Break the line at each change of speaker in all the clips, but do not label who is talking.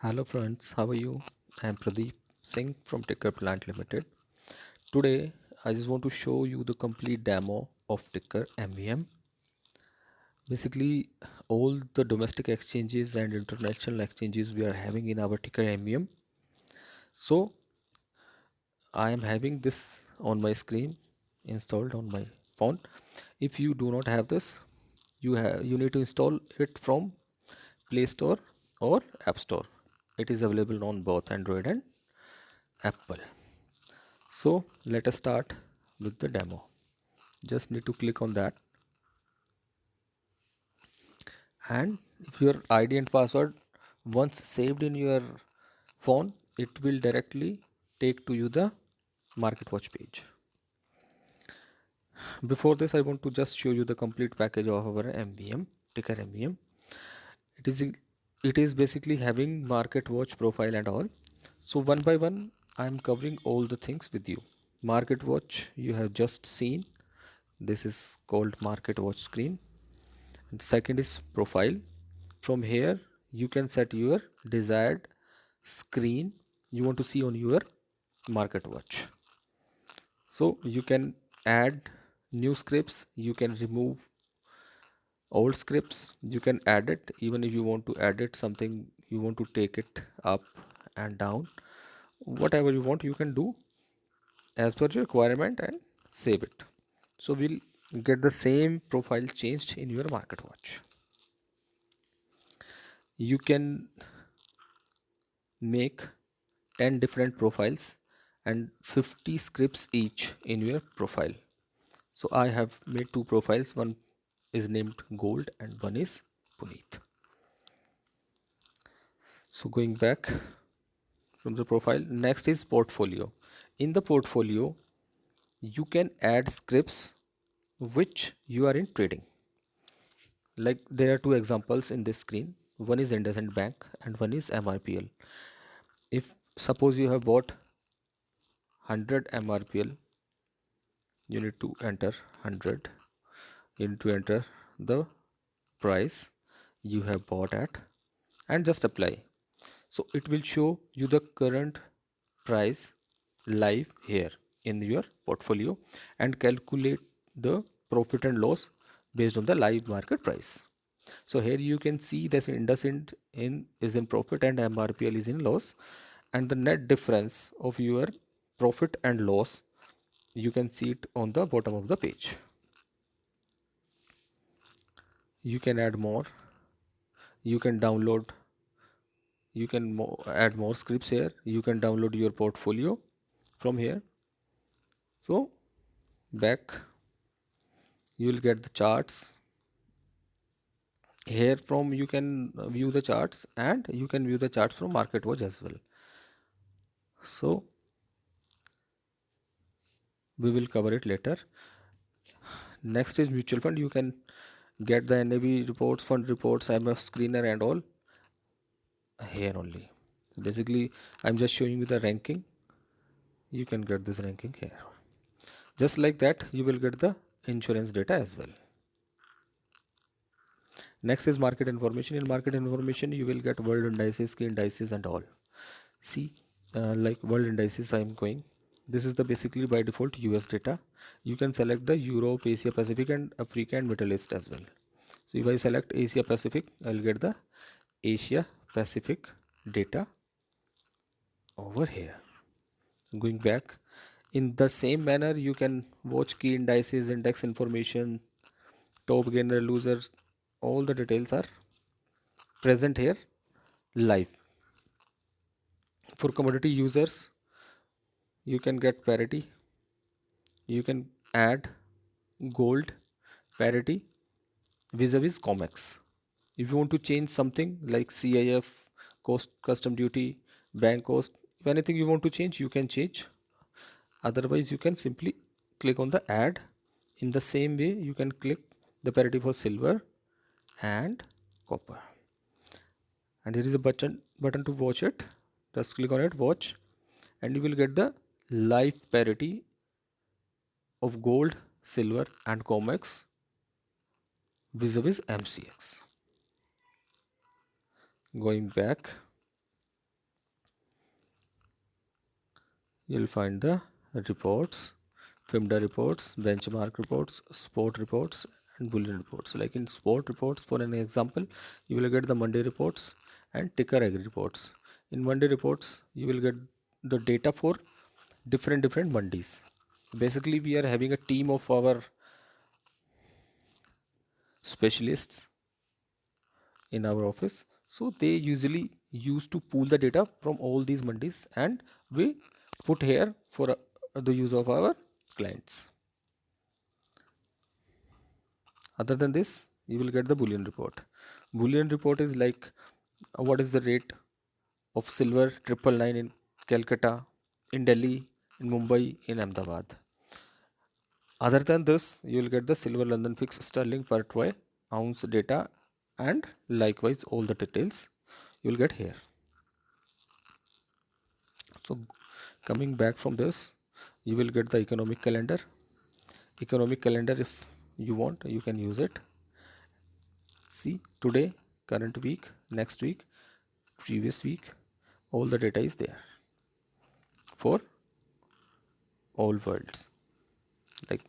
Hello friends, how are you? I am Pradeep Singh from Ticker Plant Limited. Today, I just want to show you the complete demo of Ticker MEM. Basically, all the domestic exchanges and international exchanges we are having in our Ticker MEM. So, I am having this on my screen installed on my phone. If you do not have this, you need to install it from Play Store or App Store. It is available on both Android and Apple. So let us start with the demo. Just need to click on that, and if your ID and password once saved in your phone, it will directly take to you the MarketWatch page. Before this, I want to just show you the complete package of our MVM, Ticker MVM. It is it is basically having MarketWatch profile and all. So one by one, I am covering all the things with you. MarketWatch you have just seen. This is called MarketWatch screen. And second is profile. From here you can set your desired screen you want to see on your MarketWatch. So you can add new scripts, you can remove old scripts, you can add it. Even if you want to edit something, you want to take it up and down, whatever you want, you can do as per your requirement and save it. So we'll get the same profile changed in your MarketWatch. You can make 10 different profiles and 50 scripts each in your profile. So I have made two profiles, one is named Gold and one is Puneet. So going back from the profile, next is portfolio. In the portfolio you can add scripts which you are in trading. Like there are two examples in this screen, one is IndusInd Bank and one is MRPL. If suppose you have bought 100 MRPL, you need to enter 100, you need to enter the price you have bought at and just apply. So it will show you the current price live here in your portfolio and calculate the profit and loss based on the live market price. So here you can see that IndusInd is in profit and MRPL is in loss, and the net difference of your profit and loss you can see it on the bottom of the page. You can add more, you can download, you can add more scripts here, you can download your portfolio from here. So back, you will get the charts here. From you can view the charts, and you can view the charts from MarketWatch as well. So we will cover it later. Next is mutual fund. You can get the NAV reports, fund reports, IMF screener and all here only. So basically I'm just showing you the ranking. You can get this ranking here. Just like that you will get the insurance data as well. Next is market information. In market information you will get world indices, key indices and all. See, like world indices I am going. This is the basically by default US data. You can select the Europe, Asia Pacific and Africa and Middle East as well. So if I select Asia Pacific, I'll get the Asia Pacific data over here. Going back, in the same manner you can watch key indices, index information, top gainer, losers, all the details are present here live. For commodity users, you can get parity, you can add gold parity vis-a-vis COMEX. If you want to change something like CIF, cost, custom duty, bank cost, if anything you want to change, you can change. Otherwise you can simply click on the add. In the same way you can click the parity for silver and copper, and here is a button to watch it. Just click on it, watch, and you will get the live parity of gold, silver and COMEX vis-a-vis MCX. Going back, you'll find the reports, FIMDA reports, benchmark reports, sport reports, and bullion reports. Like in sport reports, for an example, you will get the Monday reports and ticker agri reports. In Monday reports, you will get the data for different mandis. Basically, we are having a team of our specialists in our office, so they usually used to pool the data from all these mandis and we put here for the use of our clients. Other than this, you will get the bullion report. Bullion report is like what is the rate of silver 999 in Calcutta, in Delhi, in Mumbai, in Ahmedabad. Other than this, you will get the silver London fixed sterling per troy ounce data, and likewise all the details you will get here. So coming back from this, you will get the economic calendar. Economic calendar, if you want, you can use it. See, today, current week, next week, previous week, all the data is there for all worlds. Like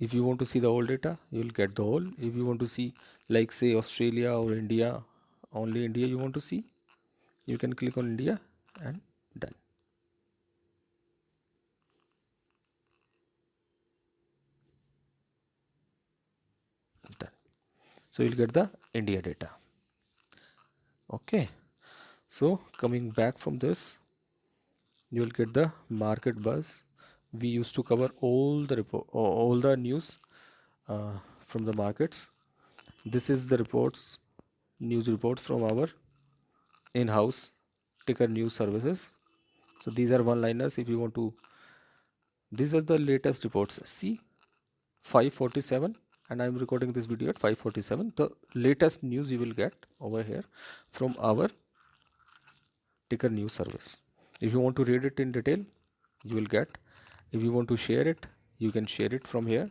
if you want to see the whole data, you will get the whole. If you want to see, like say Australia or India, only India you want to see, you can click on India and done. Done. So you'll get the India data. Okay. So coming back from this, you will get the market buzz. We used to cover all the report, all the news from the markets. This is the reports, news reports from our in-house ticker news services. So these are one-liners. If you want to, these are the latest reports. See, 5:47, and I'm recording this video at 5:47. The latest news you will get over here from our ticker news service. If you want to read it in detail, you will get. If you want to share it, you can share it from here.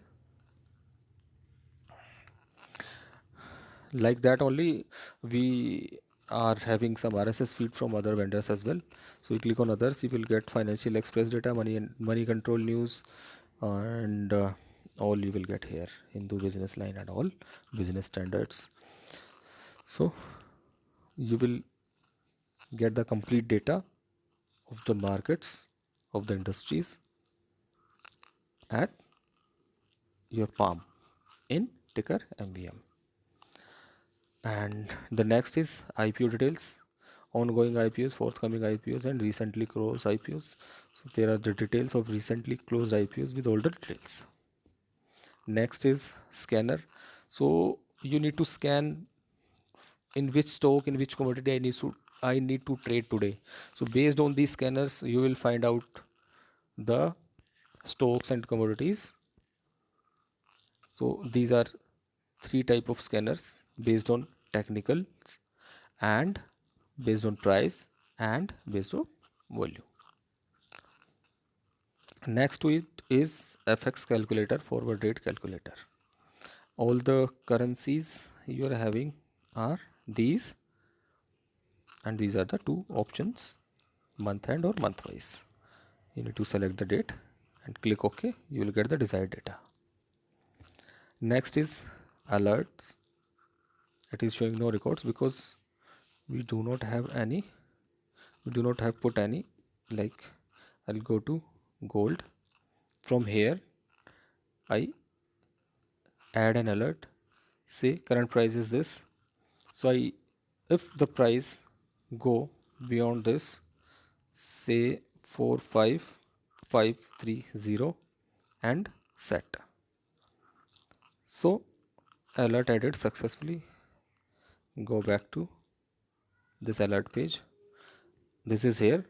Like that only, we are having some RSS feed from other vendors as well. So you click on others, you will get Financial Express data, money and money control news, and all you will get here, Hindu Business Line and all business standards. So you will get the complete data of the markets, of the industries at your palm in ticker MVM. And the next is IPO details, ongoing IPOs, forthcoming IPOs, and recently closed IPOs. So there are the details of recently closed IPOs with all the details. Next is scanner. So you need to scan in which stock, in which commodity I need to trade today. So based on these scanners, you will find out the stocks and commodities. So these are three type of scanners based on technicals and based on price and based on volume. Next to it is FX calculator, forward rate calculator. All the currencies you are having are these, and these are the two options, month end or month wise. You need to select the date and click OK. You will get the desired data. Next is alerts. It is showing no records because we do not have any, we do not have put any. Like I'll go to gold. From here I add an alert, say current price is this. So I, if the price go beyond this, say 45530, and set. So alert added successfully. Go back to this alert page. This is here.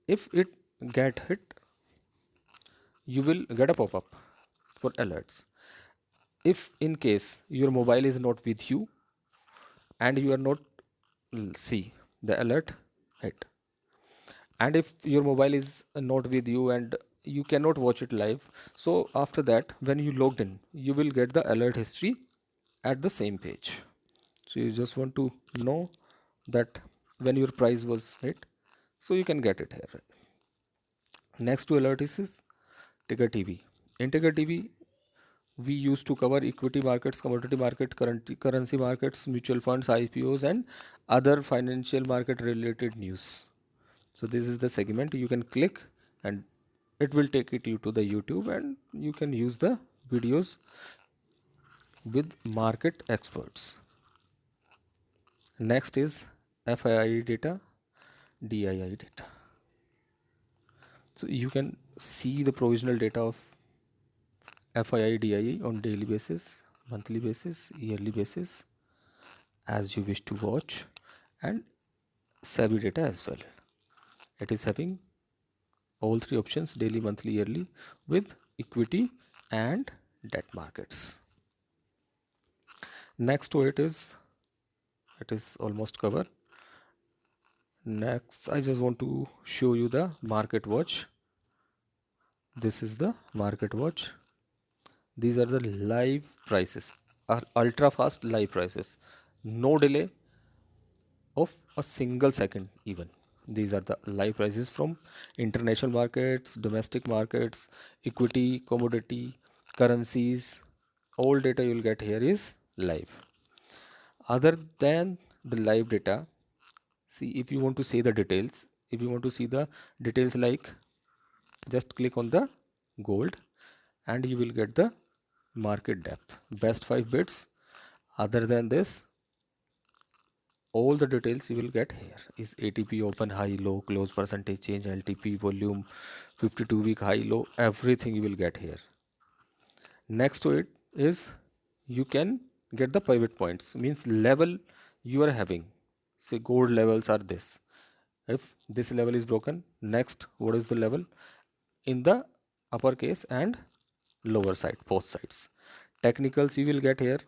If it get hit, you will get a pop-up for alerts. If in case your mobile is not with you and you are not see the alert hit, and if your mobile is not with you and you cannot watch it live, so after that when you logged in, you will get the alert history at the same page. So you just want to know that when your price was hit, so you can get it here. Next to alert is Ticker TV. In Ticker TV, we used to cover equity markets, commodity market, currency markets, mutual funds, IPOs, and other financial market related news. So this is the segment you can click, and it will take you to the YouTube, and you can use the videos with market experts. Next is FII data, DII data. So you can see the provisional data of FII, DII on daily basis, monthly basis, yearly basis, as you wish to watch, and SEBI data as well. It is having all three options: daily, monthly, yearly, with equity and debt markets. Next to it is almost covered. Next, I just want to show you the market watch. This is the market watch. These are the live prices, ultra fast live prices, no delay of a single second even. These are the live prices from international markets, domestic markets, equity, commodity, currencies. All data you will get here is live. Other than the live data, see, if you want to see the details, like, just click on the gold and you will get the market depth, best 5 bits. Other than this, all the details you will get here is ATP, open, high, low, close, percentage change, LTP, volume, 52-week high, low, everything you will get here. Next to it is you can get the pivot points, means level you are having. Say gold levels are this. If this level is broken, next what is the level in the upper case and lower side, both sides. Technicals you will get here.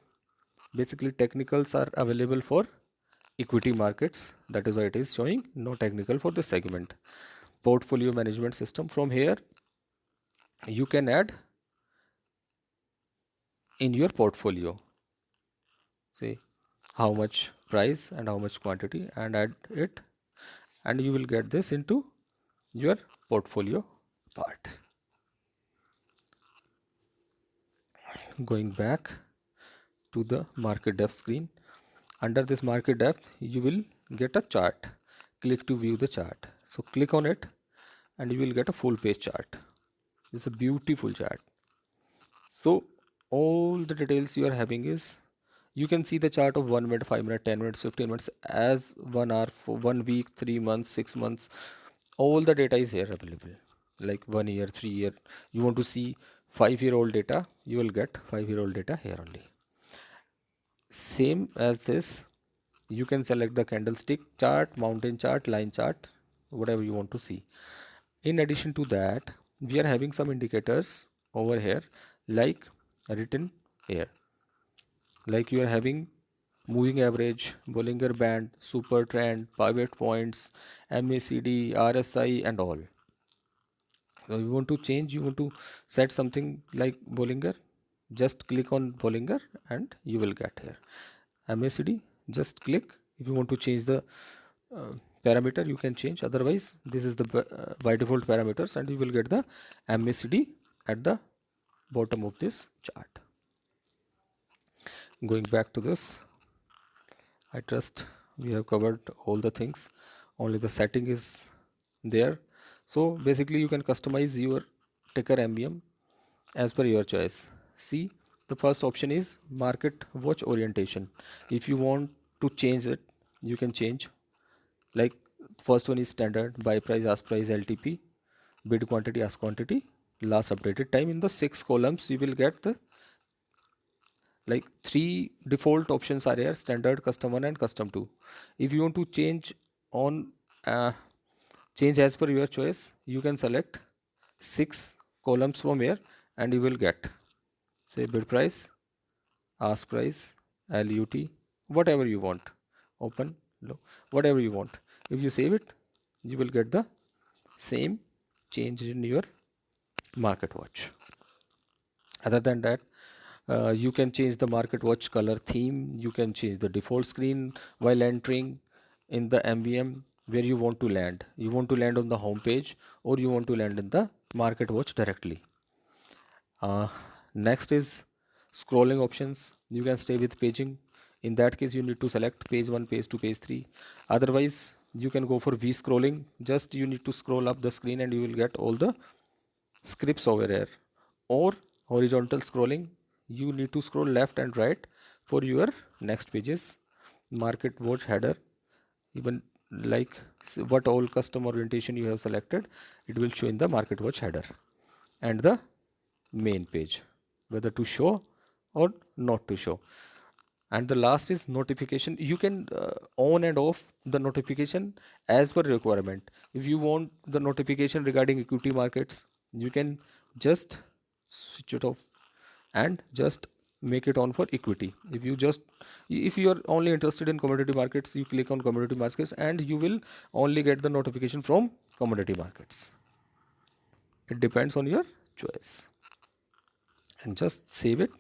Basically technicals are available for equity markets, that is why it is showing no technical for this segment. Portfolio management system, from here you can add in your portfolio, see how much price and how much quantity, and add it, and you will get this into your portfolio part. Going back to the market depth screen, under this market depth you will get a chart. Click to view the chart. So click on it and you will get a full page chart. It's a beautiful chart. So all the details you are having is, you can see the chart of 1 minute, 5 minutes, 10 minutes, 15 minutes, as 1 hour, for 1 week, 3 months, 6 months. All the data is here available, like 1 year, 3 year. You want to see 5-year-old data, you will get 5-year-old data here only. Same as this, you can select the candlestick chart, mountain chart, line chart, whatever you want to see. In addition to that, we are having some indicators over here, like written here, like you are having moving average, Bollinger Band, super trend, pivot points, MACD, RSI, and all. So you want to change, you want to set something like Bollinger, just click on Bollinger and you will get here. MACD, just click. If you want to change the parameter, you can change. Otherwise, this is the by default parameters, and you will get the MACD at the bottom of this chart. Going back to this, I trust we have covered all the things. Only the setting is there. So basically you can customize your ticker MBM as per your choice. See, the first option is market watch orientation. If you want to change it, you can change. Like first one is standard, buy price, ask price, LTP, bid quantity, ask quantity, last updated time. In the 6 columns you will get the, like, 3 default options are here: standard, custom 1, and custom 2. If you want to change on change as per your choice, you can select 6 columns from here and you will get, say, bid price, ask price, LUT, whatever you want, open, low, whatever you want. If you save it, you will get the same change in your market watch. Other than that, you can change the market watch color theme, you can change the default screen while entering in the MVM, where you want to land. You want to land on the home page, or you want to land in the market watch directly. uh, Next is scrolling options. You can stay with paging. In that case, you need to select page 1, page 2, page 3. Otherwise, you can go for V scrolling. Just you need to scroll up the screen and you will get all the scripts over here. Or horizontal scrolling, you need to scroll left and right for your next pages. Market watch header, even like what all custom orientation you have selected, it will show in the market watch header. And the main page, whether to show or not to show. And the last is notification. You can on and off the notification as per requirement. If you want the notification regarding equity markets, you can just switch it off and just make it on for equity. If you are only interested in commodity markets, you click on commodity markets and you will only get the notification from commodity markets. It depends on your choice. And just save it,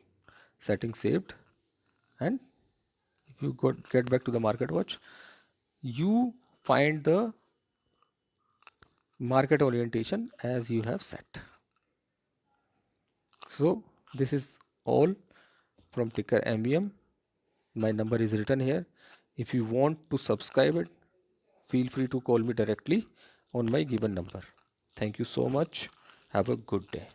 setting saved. And if you get back to the market watch, you find the market orientation as you have set. So this is all from ticker MVM. My number is written here. If you want to subscribe it, feel free to call me directly on my given number. Thank you so much. Have a good day.